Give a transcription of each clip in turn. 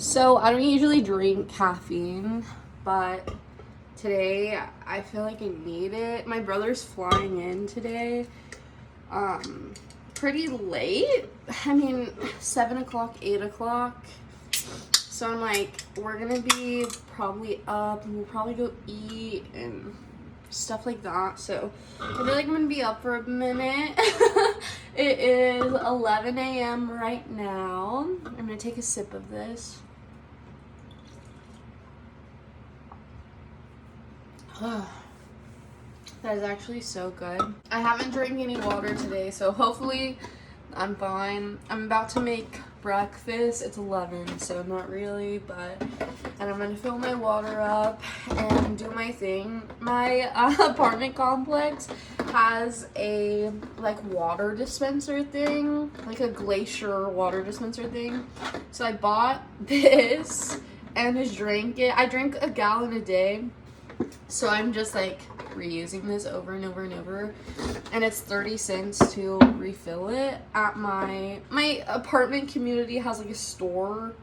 So I don't usually drink caffeine, but today I feel like I need it. My brother's flying in today, pretty late. I mean, 7 o'clock, 8 o'clock. So I'm like, we're gonna be probably up and we'll probably go eat and stuff like that. So I feel like I'm gonna be up for a minute. It is 11 a.m. right now. I'm gonna take a sip of this. That is actually so good. I haven't drank any water today, so hopefully I'm fine. I'm about to make breakfast. It's 11, so not really, but and I'm gonna fill my water up and do my thing. My apartment complex has a like water dispenser thing, like a glacier water dispenser thing. So I bought this and just drank it. I drink a gallon a day. So I'm just like reusing this over and over and over, and it's 30 cents to refill it. At my apartment community has like a store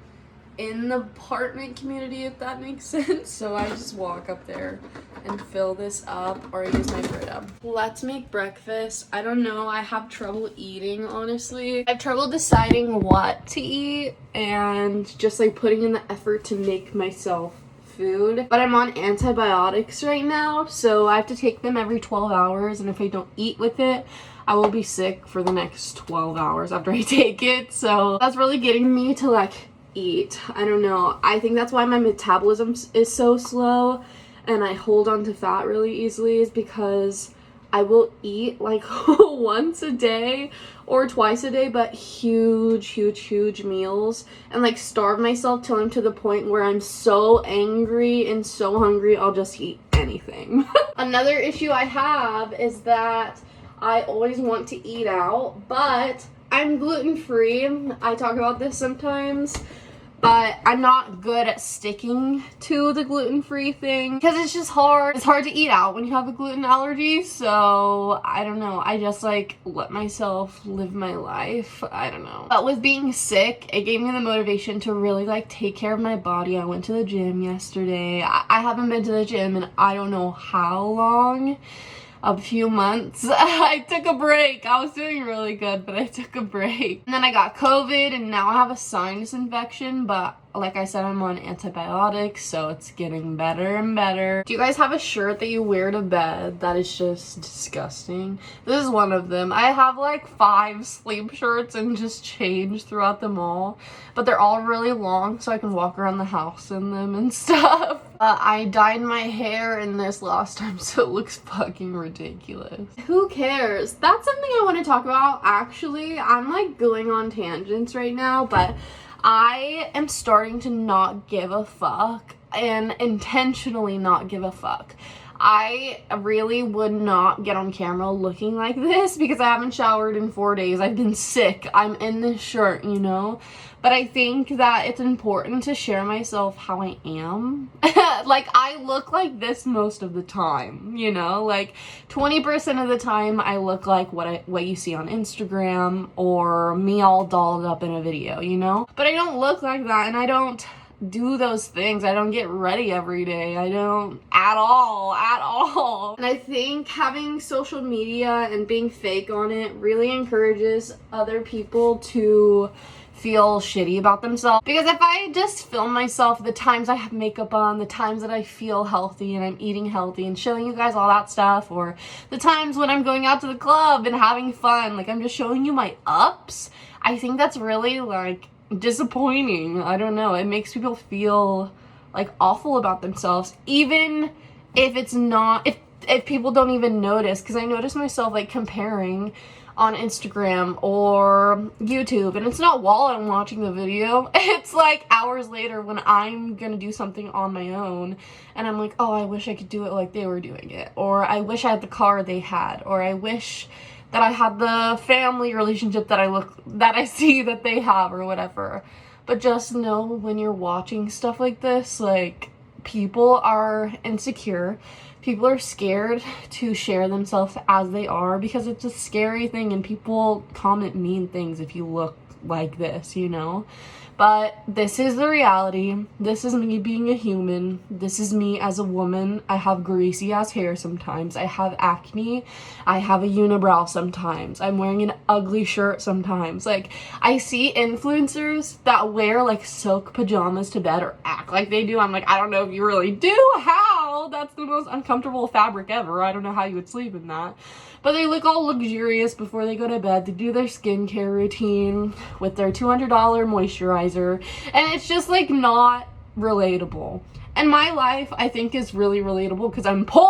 in the apartment community, if that makes sense. So I just walk up there and fill this up, or I use my Brita. Let's make breakfast. I don't know, I have trouble eating, honestly. I have trouble deciding what to eat and just like putting in the effort to make myself food. But I'm on antibiotics right now, so I have to take them every 12 hours, and if I don't eat with it, I will be sick for the next 12 hours after I take it. So that's really getting me to like eat. I don't know, I think that's why my metabolism is so slow and I hold on to fat really easily, is because I will eat like once a day or twice a day, but huge meals, and like starve myself till I'm to the point where I'm so angry and so hungry I'll just eat anything. Another issue I have is that I always want to eat out, but I'm gluten-free. I talk about this sometimes, but I'm not good at sticking to the gluten-free thing because it's just hard. It's hard to eat out when you have a gluten allergy, so I don't know. I just like let myself live my life. I don't know. But with being sick, it gave me the motivation to really like take care of my body. I went to the gym yesterday. I haven't been to the gym in I don't know how long. A few months. I took a break. I was doing really good, but I took a break. And then I got COVID, and now I have a sinus infection, but like I said, I'm on antibiotics, so it's getting better and better. Do you guys have a shirt that you wear to bed that is just disgusting? This is one of them. I have like 5 sleep shirts and just change throughout them all, but they're all really long, so I can walk around the house in them and stuff. I dyed my hair in this last time, so it looks fucking ridiculous. Who cares? That's something I want to talk about, actually. I'm like going on tangents right now, but I am starting to not give a fuck, and intentionally not give a fuck. I really would not get on camera looking like this because I haven't showered in 4 days. I've been sick. I'm in this shirt, you know? But I think that it's important to share myself how I am. Like, I look like this most of the time, you know? Like, 20% of the time I look like what you see on Instagram, or me all dolled up in a video, you know? But I don't look like that, and I don't do those things. I don't get ready every day. I don't at all. And I think having social media and being fake on it really encourages other people to feel shitty about themselves. Because if I just film myself the times I have makeup on, the times that I feel healthy and I'm eating healthy and showing you guys all that stuff, or the times when I'm going out to the club and having fun, like I'm just showing you my ups, I think that's really like disappointing. I don't know, it makes people feel like awful about themselves, even if it's not, if people don't even notice. Because I notice myself like comparing on Instagram or YouTube, and it's not while I'm watching the video, it's like hours later when I'm gonna do something on my own, and I'm like, oh, I wish I could do it like they were doing it, or I wish I had the car they had, or I wish that I had the family relationship that I see that they have, or whatever. But just know, when you're watching stuff like this, like, people are insecure. People are scared to share themselves as they are because it's a scary thing, and people comment mean things if you look like this, you know? But this is the reality. This is me being a human. This is me as a woman. I have greasy ass hair sometimes. I have acne. I have a unibrow sometimes. I'm wearing an ugly shirt sometimes. Like, I see influencers that wear like silk pajamas to bed or act like they do. I'm like, I don't know if you really do. How? That's the most uncomfortable fabric ever. I don't know how you would sleep in that. But they look all luxurious before they go to bed. They do their skincare routine with their $200 moisturizer. And it's just like not relatable. And my life, I think, is really relatable because I'm poor.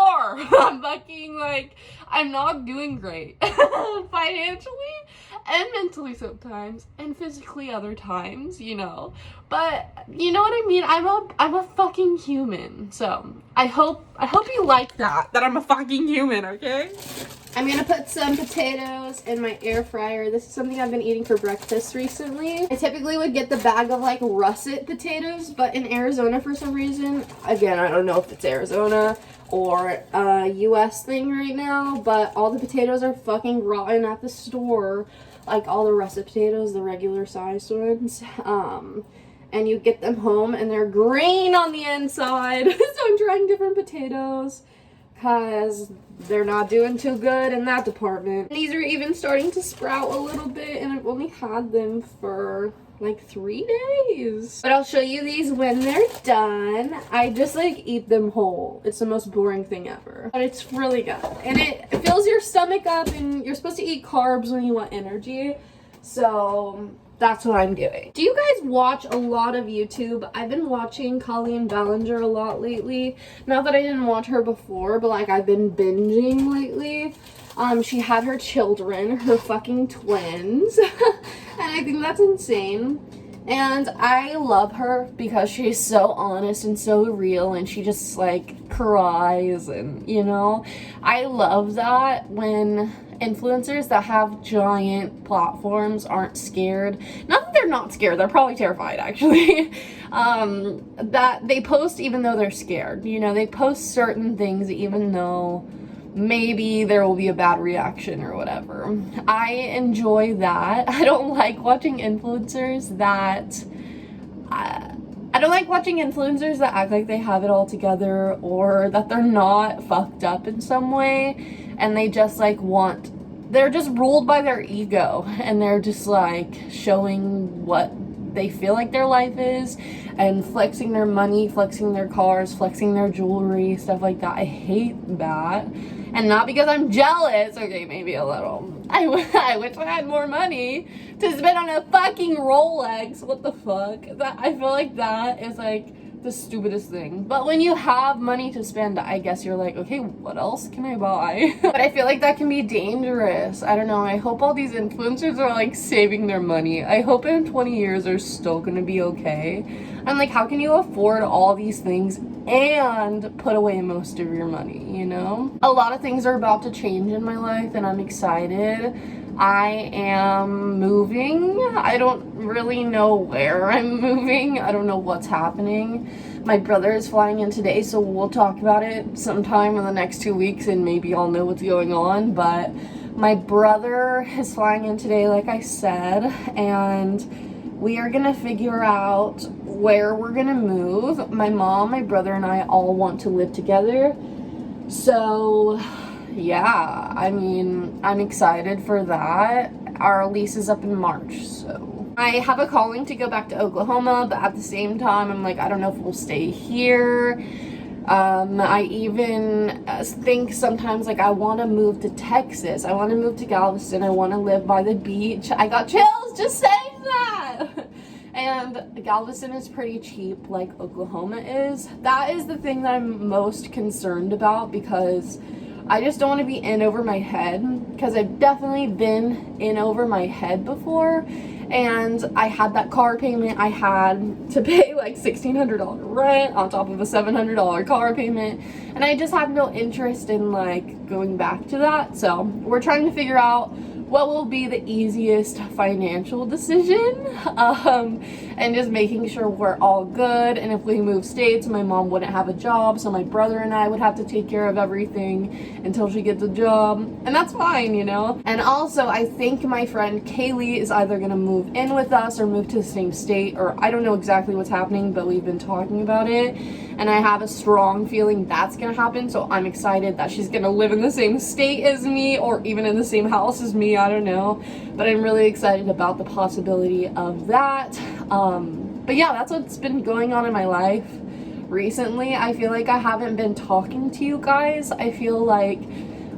I'm fucking like, I'm not doing great financially and mentally sometimes and physically other times, you know. But you know what I mean? I'm a fucking human. So I hope you like that I'm a fucking human, okay? I'm gonna put some potatoes in my air fryer. This is something I've been eating for breakfast recently. I typically would get the bag of like russet potatoes, but in Arizona for some reason, again, I don't know if it's Arizona or a US thing right now, but all the potatoes are fucking rotten at the store. Like all the russet potatoes, the regular sized ones. And you get them home and they're green on the inside. So I'm trying different potatoes because they're not doing too good in that department. These are even starting to sprout a little bit and I've only had them for like 3 days. But I'll show you these when they're done. I just like eat them whole. It's the most boring thing ever. But it's really good. And it fills your stomach up and you're supposed to eat carbs when you want energy. So that's what I'm doing. Do you guys watch a lot of YouTube? I've been watching Colleen Ballinger a lot lately. Not that I didn't watch her before, but like I've been binging lately. She had her children, her fucking twins. And I think that's insane. And I love her because she's so honest and so real and she just like cries and, you know, I love that when influencers that have giant platforms aren't scared. Not that they're not scared, they're probably terrified actually. That they post even though they're scared. You know, they post certain things even though maybe there will be a bad reaction or whatever. I enjoy that. I don't like watching influencers that I don't like watching influencers that act like they have it all together or that they're not fucked up in some way and they just like they're just ruled by their ego and they're just like showing what they feel like their life is and flexing their money, flexing their cars, flexing their jewelry, stuff like that. I hate that. And not because I'm jealous, okay, maybe a little. I wish I had more money to spend on a fucking Rolex. What the fuck? I feel like that is like the stupidest thing. But when you have money to spend, I guess you're like, okay, what else can I buy? But I feel like that can be dangerous. I don't know. I hope all these influencers are like saving their money. I hope in 20 years they're still gonna be okay. I'm like, how can you afford all these things and put away most of your money, you know? A lot of things are about to change in my life and I'm excited. I am moving. I don't really know where I'm moving. I don't know what's happening. My brother is flying in today, so we'll talk about it sometime in the next 2 weeks and maybe I'll know what's going on. But my brother is flying in today, like I said, and we are gonna figure out where we're gonna move. My mom, my brother, and I all want to live together. So yeah, I mean, I'm excited for that. Our lease is up in March, so I have a calling to go back to Oklahoma, but at the same time, I'm like, I don't know if we'll stay here. I even think sometimes like I want to move to Texas. I want to move to Galveston. I want to live by the beach. I got chills just saying that. And Galveston is pretty cheap like Oklahoma is. That is the thing that I'm most concerned about because I just don't want to be in over my head because I've definitely been in over my head before and I had that car payment. I had to pay like $1,600 rent on top of a $700 car payment and I just have no interest in like going back to that. So we're trying to figure out what will be the easiest financial decision, and just making sure we're all good. And if we move states, my mom wouldn't have a job, so my brother and I would have to take care of everything until she gets a job, and that's fine, you know. And also, I think my friend Kaylee is either gonna move in with us or move to the same state, or I don't know exactly what's happening, but we've been talking about it, and I have a strong feeling that's gonna happen. So I'm excited that she's gonna live in the same state as me, or even in the same house as me, I don't know, but I'm really excited about the possibility of that. But yeah, that's what's been going on in my life recently. I feel like I haven't been talking to you guys. I feel like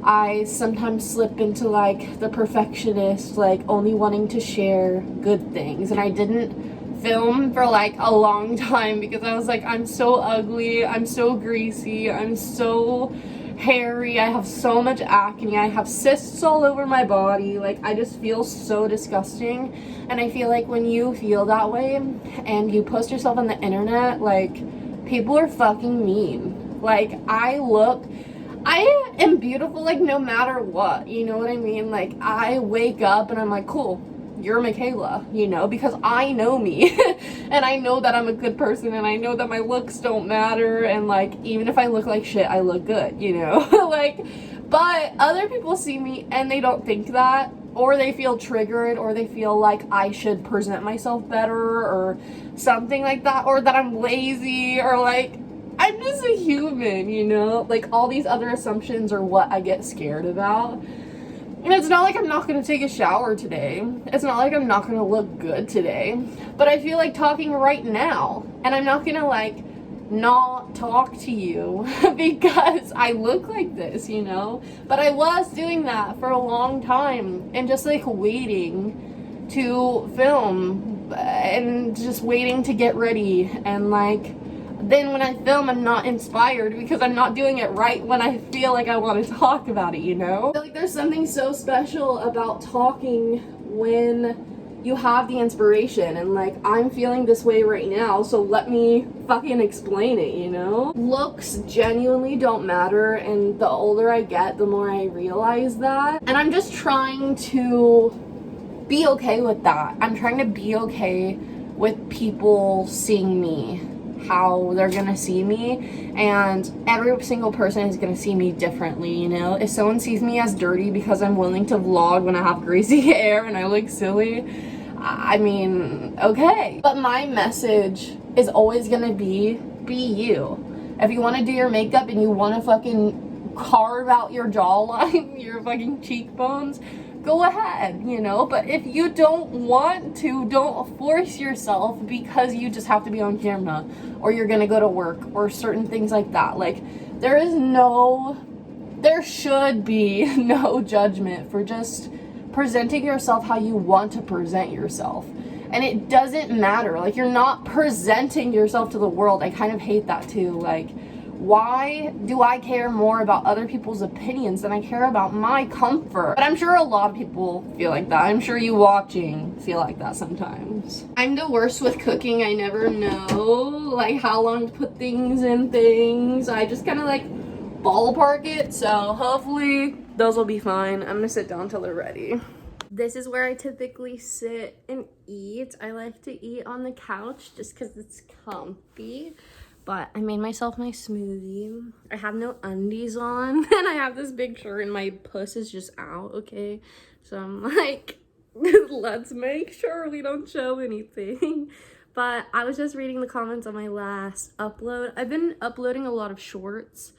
I sometimes slip into like the perfectionist, like only wanting to share good things, and I didn't film for like a long time because I was like, I'm so ugly, I'm so greasy, I'm so hairy, I have so much acne, I have cysts all over my body, like I just feel so disgusting. And I feel like when you feel that way and you post yourself on the internet, like people are fucking mean. Like I am beautiful, like no matter what, you know what I mean? Like I wake up and I'm like, cool, you're Michaela, you know, because I know me and I know that I'm a good person, and I know that my looks don't matter, and like even if I look like shit, I look good, you know. Like, but other people see me and they don't think that, or they feel triggered, or they feel like I should present myself better or something like that, or that I'm lazy, or like I'm just a human, you know. Like all these other assumptions are what I get scared about. And it's not like I'm not going to take a shower today. It's not like I'm not going to look good today. But I feel like talking right now. And I'm not going to like not talk to you because I look like this, you know? But I was doing that for a long time and just like waiting to film and just waiting to get ready, and like then when I film, I'm not inspired because I'm not doing it right when I feel like I want to talk about it, you know? I feel like there's something so special about talking when you have the inspiration, and like I'm feeling this way right now, so let me fucking explain it, you know? Looks genuinely don't matter, and the older I get, the more I realize that. And I'm just trying to be okay with that. I'm trying to be okay with people seeing me how they're gonna see me, and every single person is gonna see me differently, you know? If someone sees me as dirty because I'm willing to vlog when I have greasy hair and I look silly, I mean, okay. But my message is always gonna be you. If you want to do your makeup and you want to fucking carve out your jawline, your fucking cheekbones, go ahead, you know. But if you don't want to, don't force yourself because you just have to be on camera, or you're gonna go to work, or certain things like that. Like there should be no judgment for just presenting yourself how you want to present yourself. And it doesn't matter, like you're not presenting yourself to the world. I kind of hate that too. Like, why do I care more about other people's opinions than I care about my comfort? But I'm sure a lot of people feel like that. I'm sure you watching feel like that sometimes. I'm the worst with cooking. I never know like how long to put things in things. I just kind of like ballpark it. So hopefully those will be fine. I'm gonna sit down till they're ready. This is where I typically sit and eat. I like to eat on the couch just because it's comfy. But I made myself my smoothie. I have no undies on, and I have this big shirt and my puss is just out, okay? So I'm like, let's make sure we don't show anything. But I was just reading the comments on my last upload. I've been uploading a lot of shorts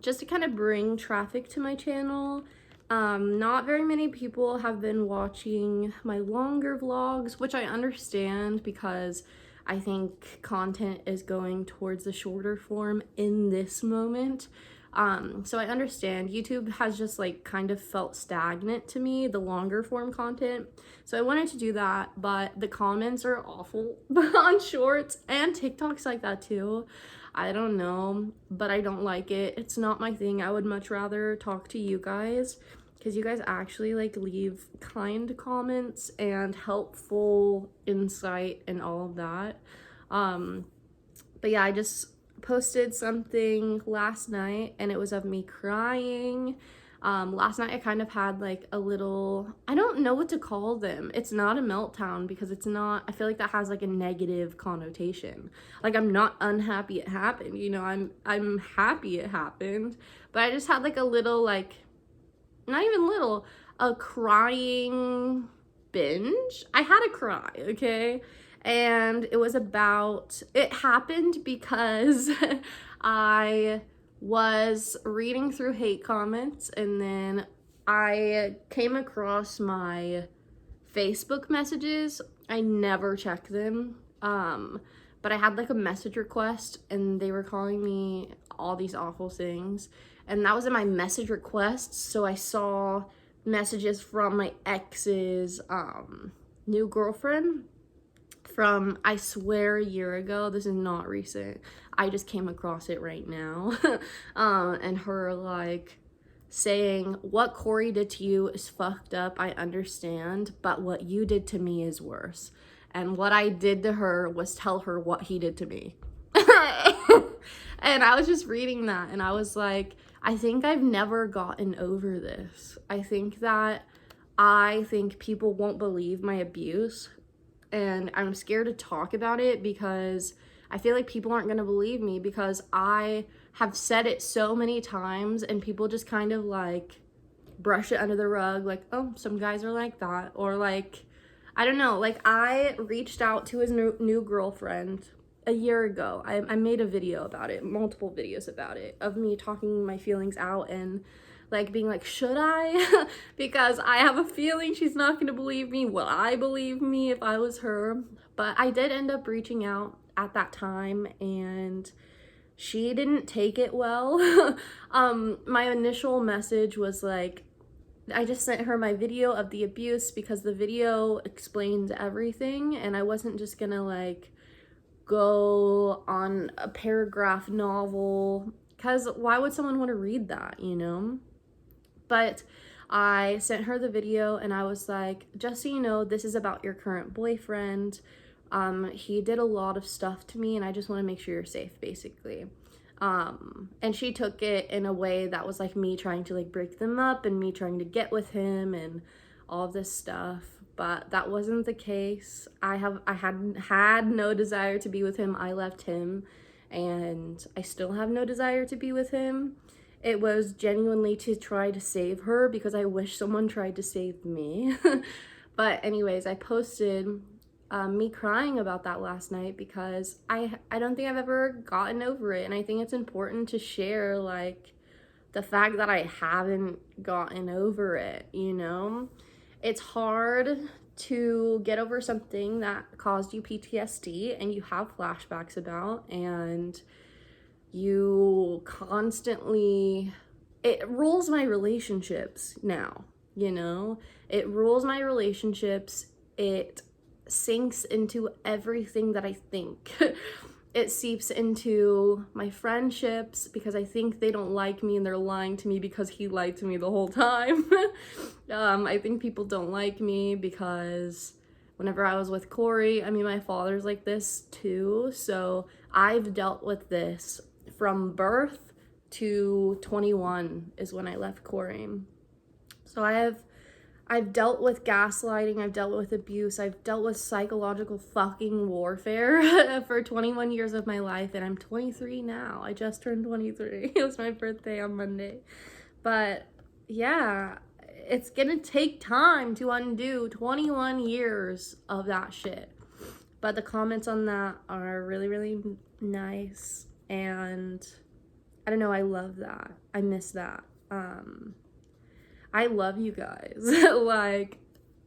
just to kind of bring traffic to my channel. Not very many people have been watching my longer vlogs, which I understand because I think content is going towards the shorter form in this moment. So I understand. YouTube has just like kind of felt stagnant to me, the longer form content. So I wanted to do that, but the comments are awful on shorts, and TikTok's like that too. I don't know, but I don't like it. It's not my thing. I would much rather talk to you guys, because you guys actually like leave kind comments and helpful insight and all of that. But yeah, I just posted something last night and it was of me crying. Last night I kind of had like a little, I don't know what to call them. It's not a meltdown because it's not, I feel like that has like a negative connotation. Like I'm not unhappy it happened, you know, I'm happy it happened, but I just had like a little, like, not even little, a crying binge. I had a cry, okay? And it happened because I was reading through hate comments, and then I came across my Facebook messages. I never check them. But I had like a message request, and they were calling me all these awful things. And that was in my message requests, so I saw messages from my ex's new girlfriend from, I swear, a year ago. This is not recent. I just came across it right now. And her like saying, what Corey did to you is fucked up, I understand, but what you did to me is worse. And what I did to her was tell her what he did to me. And I was just reading that, and I was like, I think I've never gotten over this. I think people won't believe my abuse, and I'm scared to talk about it because I feel like people aren't going to believe me because I have said it so many times, and people just kind of like brush it under the rug, like, oh, some guys are like that, or like, I don't know, like I reached out to his new girlfriend a year ago. I made a video about it, multiple videos about it, of me talking my feelings out and like being like, should I? Because I have a feeling she's not gonna believe me. Will I believe me if I was her? But I did end up reaching out at that time, and she didn't take it well. My initial message was like, I just sent her my video of the abuse because the video explains everything, and I wasn't just gonna like go on a paragraph novel, because why would someone want to read that, you know? But I sent her the video, and I was like, just so you know, this is about your current boyfriend. He did a lot of stuff to me, and I just want to make sure you're safe, basically. And she took it in a way that was like me trying to like break them up and me trying to get with him and all of this stuff. But that wasn't the case. I had no desire to be with him. I left him, and I still have no desire to be with him. It was genuinely to try to save her because I wish someone tried to save me. But anyways, I posted me crying about that last night because I don't think I've ever gotten over it, and I think it's important to share like the fact that I haven't gotten over it, you know? It's hard to get over something that caused you PTSD and you have flashbacks about, and you constantly, it rules my relationships now, you know? It rules my relationships. It sinks into everything that I think. It seeps into my friendships because I think they don't like me and they're lying to me because he lied to me the whole time. I think people don't like me because whenever I was with Corey, I mean, my father's like this too. So I've dealt with this from birth to 21 is when I left Corey. So I've dealt with gaslighting, I've dealt with abuse, I've dealt with psychological fucking warfare for 21 years of my life, and I'm 23 now. I just turned 23. It was my birthday on Monday. But yeah, it's gonna take time to undo 21 years of that shit. But the comments on that are really, really nice, and I don't know, I love that. I miss that. I love you guys. Like,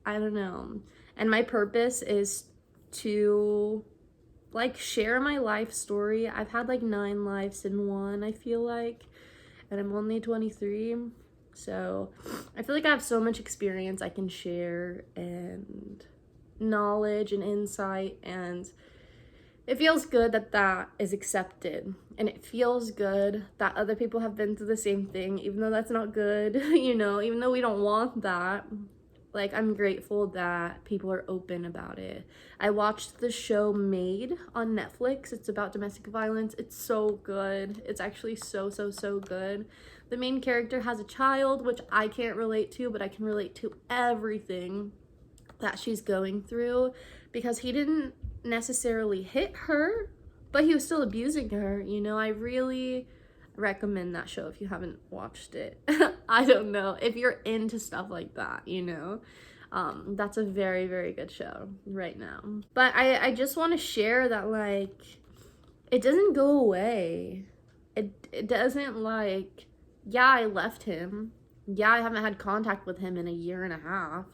I don't know. And my purpose is to like share my life story. I've had like 9 lives in one, I feel like, and I'm only 23. So I feel like I have so much experience I can share, and knowledge and insight, and it feels good that that is accepted, and it feels good that other people have been through the same thing, even though that's not good, you know, even though we don't want that. Like, I'm grateful that people are open about it. I watched the show Made on Netflix. It's about domestic violence. It's so good. It's actually so good. The main character has a child, which I can't relate to, but I can relate to everything that she's going through, because he didn't necessarily hit her, but he was still abusing her. You know, I really recommend that show if you haven't watched it. I don't know if you're into stuff like that, you know. That's a very, very good show right now. But I just want to share that, like, it doesn't go away. It doesn't, like, yeah, I left him. Yeah, I haven't had contact with him in a year and a half.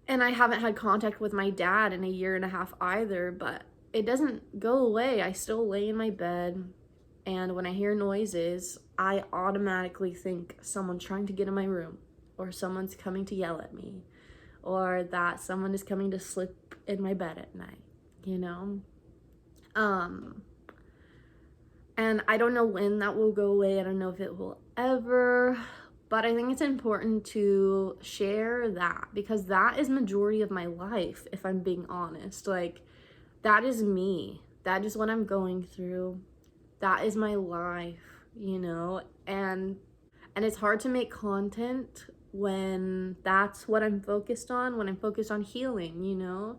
And I haven't had contact with my dad in a year and a half either, but it doesn't go away. I still lay in my bed, and when I hear noises, I automatically think someone's trying to get in my room, or someone's coming to yell at me, or that someone is coming to slip in my bed at night, you know? And I don't know when that will go away. I don't know if it will ever, but I think it's important to share that, because that is majority of my life, if I'm being honest. Like, that is me. That is what I'm going through. That is my life, you know? And it's hard to make content when that's what I'm focused on, when I'm focused on healing, you know?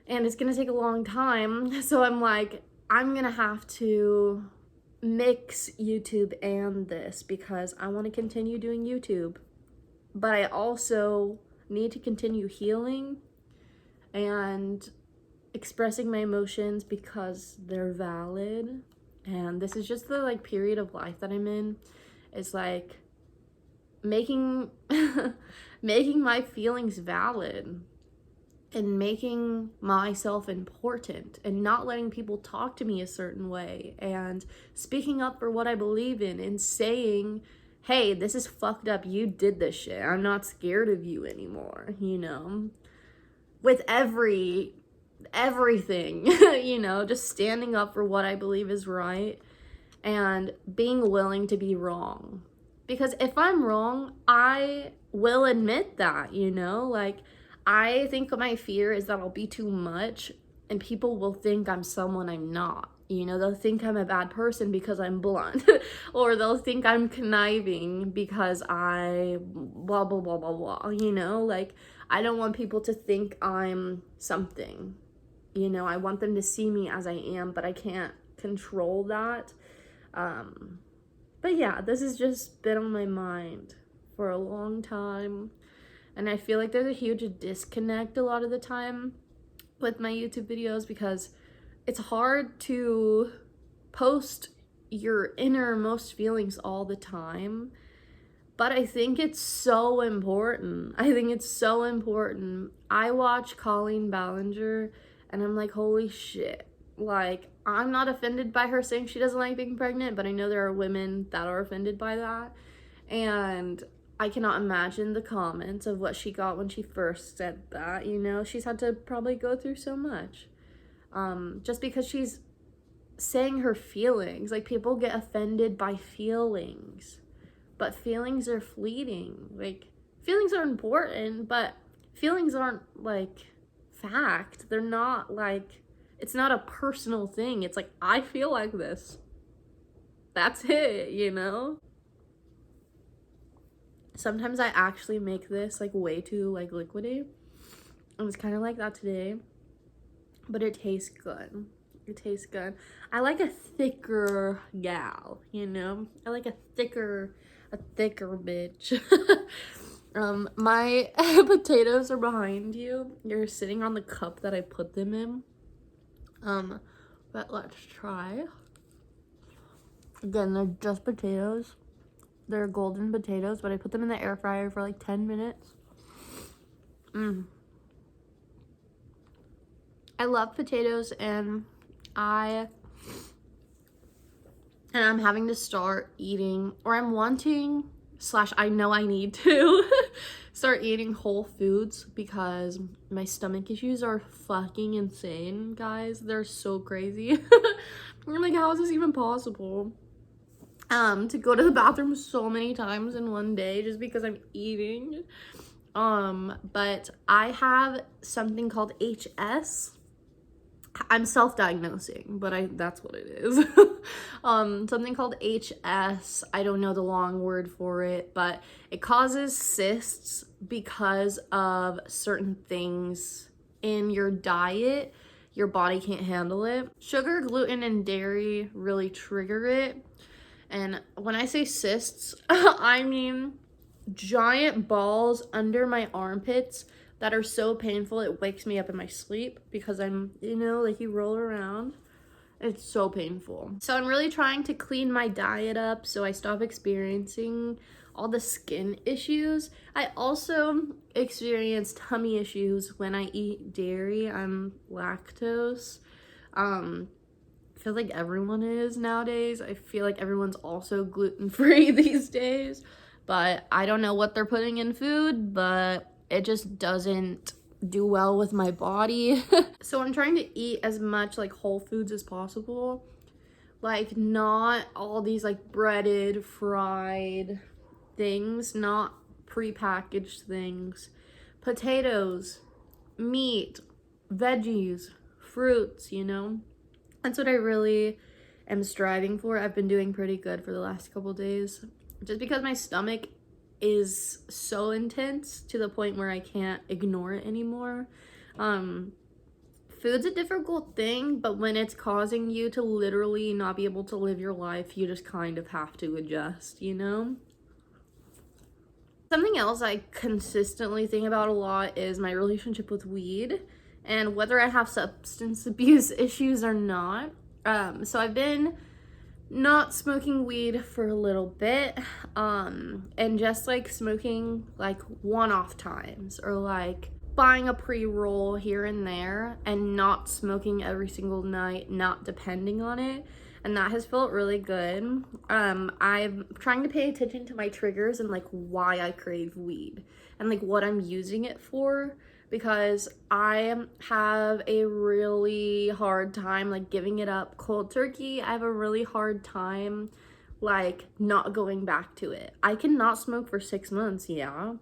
And it's gonna take a long time. So I'm like, I'm gonna have to mix YouTube and this, because I want to continue doing YouTube, but I also need to continue healing and expressing my emotions because they're valid. And this is just the, like, period of life that I'm in. It's like making making my feelings valid, and making myself important, and not letting people talk to me a certain way, and speaking up for what I believe in, and saying, hey, this is fucked up, you did this shit, I'm not scared of you anymore, you know? With everything, you know, just standing up for what I believe is right, and being willing to be wrong. Because if I'm wrong, I will admit that, you know? Like, I think my fear is that I'll be too much and people will think I'm someone I'm not. You know, they'll think I'm a bad person because I'm blunt. Or they'll think I'm conniving because I blah, blah, blah, blah, blah. You know, like, I don't want people to think I'm something. You know, I want them to see me as I am, but I can't control that. But yeah, this has just been on my mind for a long time. And I feel like there's a huge disconnect a lot of the time with my YouTube videos, because it's hard to post your innermost feelings all the time. But I think it's so important. I think it's so important. I watch Colleen Ballinger and I'm like, holy shit. Like, I'm not offended by her saying she doesn't like being pregnant, but I know there are women that are offended by that. And I cannot imagine the comments of what she got when she first said that, you know? She's had to probably go through so much. Just because she's saying her feelings. Like, people get offended by feelings. But feelings are fleeting. Like, feelings are important, but feelings aren't, like, fact. They're not, like, it's not a personal thing. It's like, I feel like this. That's it, you know? Sometimes I actually make this, like, way too, like, liquidy. And it's kind of like that today. But it tastes good. It tastes good. I like a thicker gal, you know? I like a thicker bitch. My potatoes are behind you. You're sitting on the cup that I put them in. But let's try. Again, they're just potatoes. They're golden potatoes, but I put them in the air fryer for like 10 minutes. I love potatoes, and I'm having to start eating, or I'm wanting, / I know I need to start eating whole foods, because my stomach issues are fucking insane, guys. They're so crazy. I'm like, how is this even possible? To go to the bathroom so many times in one day just because I'm eating. But I have something called HS. I'm self-diagnosing, but that's what it is. Something called HS. I don't know the long word for it, but it causes cysts because of certain things in your diet. Your body can't handle it. Sugar, gluten, and dairy really trigger it. And when I say cysts, I mean giant balls under my armpits that are so painful it wakes me up in my sleep because I'm, like you roll around. It's so painful. So I'm really trying to clean my diet up so I stop experiencing all the skin issues. I also experience tummy issues when I eat dairy. I'm lactose. I feel like everyone is nowadays. I feel like everyone's also gluten-free these days. But I don't know what they're putting in food, but it just doesn't do well with my body. So I'm trying to eat as much like whole foods as possible. Like not all these like breaded, fried things, not prepackaged things. Potatoes, meat, veggies, fruits, That's what I really am striving for. I've been doing pretty good for the last couple days. Just because my stomach is so intense to the point where I can't ignore it anymore. Food's a difficult thing, but when it's causing you to literally not be able to live your life, you just kind of have to adjust, Something else I consistently think about a lot is my relationship with weed and whether I have substance abuse issues or not. So I've been not smoking weed for a little bit, and just like smoking like one-off times or like buying a pre-roll here and there and not smoking every single night, not depending on it. And that has felt really good. I'm trying to pay attention to my triggers and like why I crave weed and like what I'm using it for, because I have a really hard time like giving it up cold turkey. I have a really hard time like not going back to it. I cannot smoke for 6 months, yeah,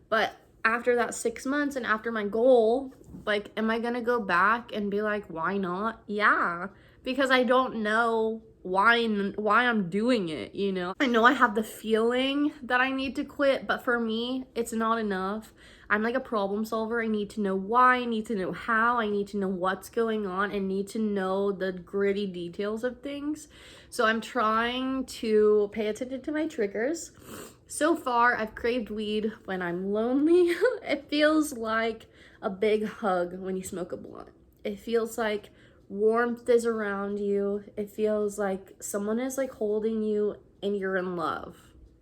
but after that 6 months and after my goal, like, am I gonna go back and be like, why not? Yeah, because I don't know why I'm doing it, I know I have the feeling that I need to quit, but for me, it's not enough. I'm like a problem solver. I need to know why, I need to know how, I need to know what's going on, and need to know the gritty details of things. So I'm trying to pay attention to my triggers. So far, I've craved weed when I'm lonely. It feels like a big hug when you smoke a blunt. It feels like warmth is around you. It feels like someone is like holding you and you're in love,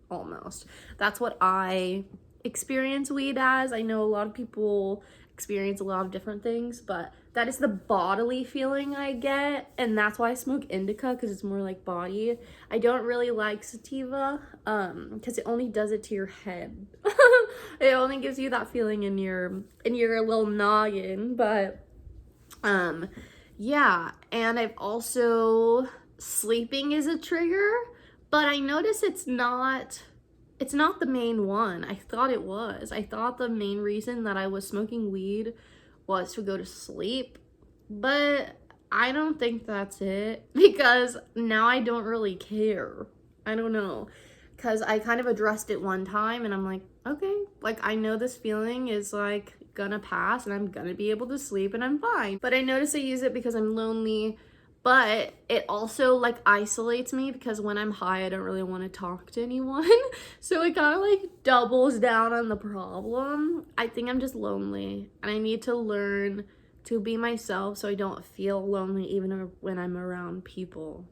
almost. That's what I experience weed as. I know a lot of people experience a lot of different things, but that is the bodily feeling I get, and that's why I smoke indica, because it's more like body. I don't really like sativa because it only does it to your head. It only gives you that feeling in your little noggin. But yeah, and I've also, sleeping is a trigger, but I notice it's not the main one. I thought it was. I thought the main reason that I was smoking weed was to go to sleep, but I don't think that's it, because now I don't really care. I don't know, because I kind of addressed it one time and I'm like, okay, like I know this feeling is like gonna pass and I'm gonna be able to sleep and I'm fine. But I notice I use it because I'm lonely, but it also like isolates me, because when I'm high I don't really want to talk to anyone. So it kind of like doubles down on the problem. I think I'm just lonely and I need to learn to be myself so I don't feel lonely even when I'm around people,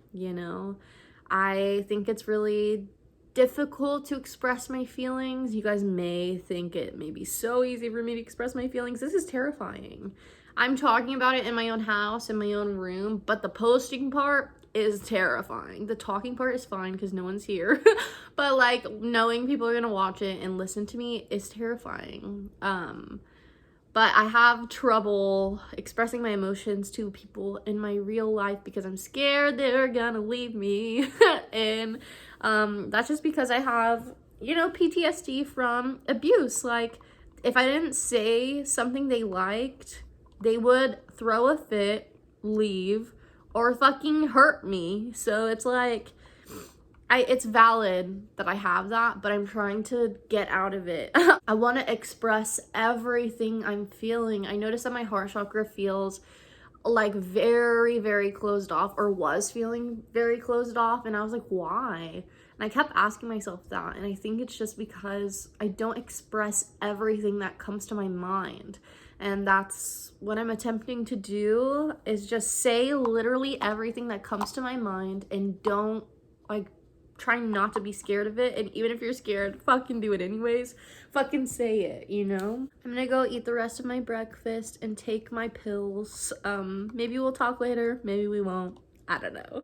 I think it's really difficult to express my feelings. You guys may think it may be so easy for me to express my feelings. This is terrifying. I'm talking about it in my own house, in my own room, but the posting part is terrifying. The talking part is fine because no one's here. But like knowing people are gonna watch it and listen to me is terrifying. But I have trouble expressing my emotions to people in my real life because I'm scared they're gonna leave me. And that's just because I have, PTSD from abuse. Like, if I didn't say something they liked, they would throw a fit leave or fucking hurt me. So it's like, it's valid that I have that, but I'm trying to get out of it. I want to express everything I'm feeling. I notice that my heart chakra feels like very, very closed off, or was feeling very closed off, and I was like, why? And I kept asking myself that, and I think it's just because I don't express everything that comes to my mind. And that's what I'm attempting to do, is just say literally everything that comes to my mind, and don't like try not to be scared of it. And even if you're scared, fucking do it anyways. Fucking say it, you know? I'm gonna go eat the rest of my breakfast and take my pills. Maybe we'll talk later, maybe we won't. I don't know.